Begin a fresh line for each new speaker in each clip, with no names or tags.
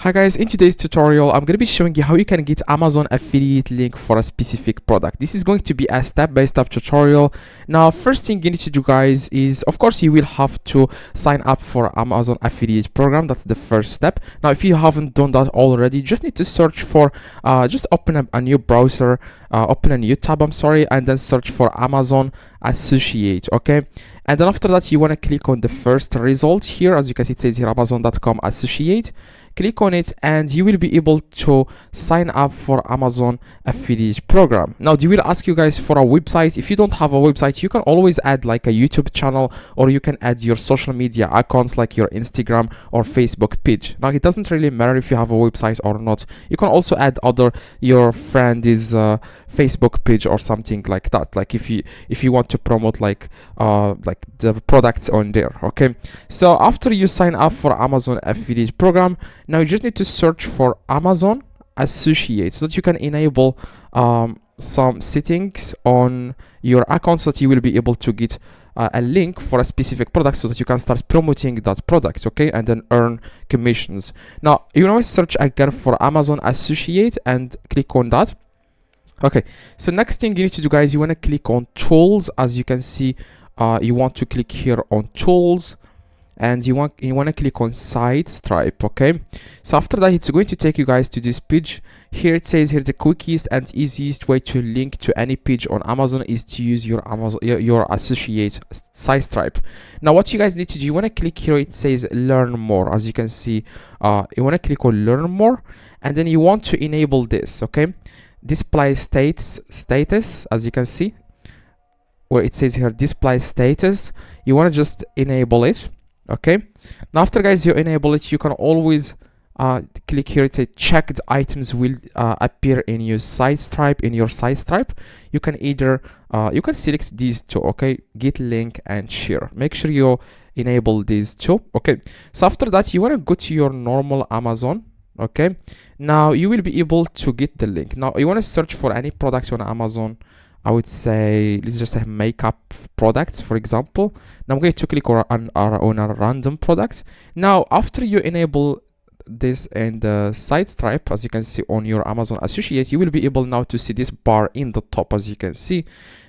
Hi guys, in today's tutorial, I'm going to be showing you how you can get Amazon affiliate link for a specific product. This is going to be a step-by-step tutorial. Now, first thing you need to do guys is, of course, you will have to sign up for Amazon affiliate program. That's the first step. Now, if you haven't done that already, you just need to search for, just open up a new browser, open a new tab, I'm sorry, and then search for Amazon Associate, okay? And then after that, you want to click on the first result here. As you can see, it says here Amazon.com Associate. Click on it and you will be able to sign up for Amazon affiliate program. Now they will ask you guys for a website. If you don't have a website, you can always add like a YouTube channel, or you can add your social media accounts like your Instagram or Facebook page. Now it doesn't really matter if you have a website or not. You can also add your friend's Facebook page or something like that, like if you want to promote like the products on there. Okay, so after you sign up for Amazon affiliate program, now you just need to search for Amazon Associate so that you can enable some settings on your account so that you will be able to get a link for a specific product so that you can start promoting that product, okay, and then earn commissions. Now you can always search again for Amazon Associate and click on that. Okay, so next thing you need to do guys, you want to click on tools. As you can see, you want to click here on tools, and you want to click on SiteStripe. Okay, so after that, it's going to take you guys to this page. Here it says here the quickest and easiest way to link to any page on Amazon is to use your your associate SiteStripe. Now what you guys need to do, you want to click here, it says learn more. As you can see, you want to click on learn more, and then you want to enable this, okay, display status. As you can see where it says here display status, you want to just enable it. Okay, now after guys you enable it, you can always click here, it says checked items will appear in your SiteStripe. You can either you can select these two, okay, get link and share. Make sure you enable these two. Okay, so after that you want to go to your normal Amazon. Okay, now you will be able to get the link. Now you want to search for any product on Amazon. I would say, let's just say makeup products, for example. Now I'm going to click on a random product. Now after you enable this and the SiteStripe, as you can see on your Amazon Associate, you will be able now to see this bar in the top. As you can see,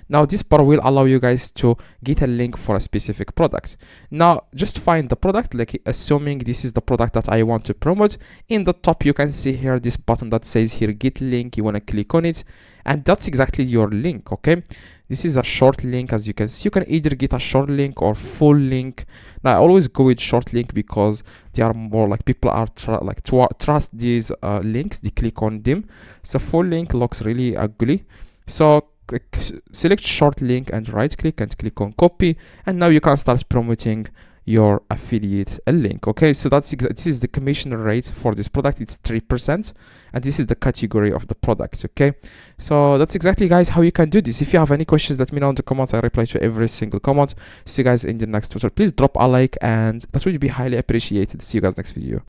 now this bar will allow you guys to get a link for a specific product. Now just find the product, like assuming this is the product that I want to promote. In the top you can see here this button that says here get link. You want to click on it, and that's exactly your link. Okay, this is a short link. As you can see, you can either get a short link or full link. Now I always go with short link because they are more like people are trust these links, they click on them. So full link looks really ugly, so select short link and right click and click on copy, and now you can start promoting your affiliate link. Okay, so this is the commission rate for this product. It's 3%, and this is the category of the product. Okay, so that's exactly guys how you can do this. If you have any questions, let me know in the comments. I reply to every single comment. See you guys in the next tutorial. Please drop a like, and that would be highly appreciated. See you guys next video.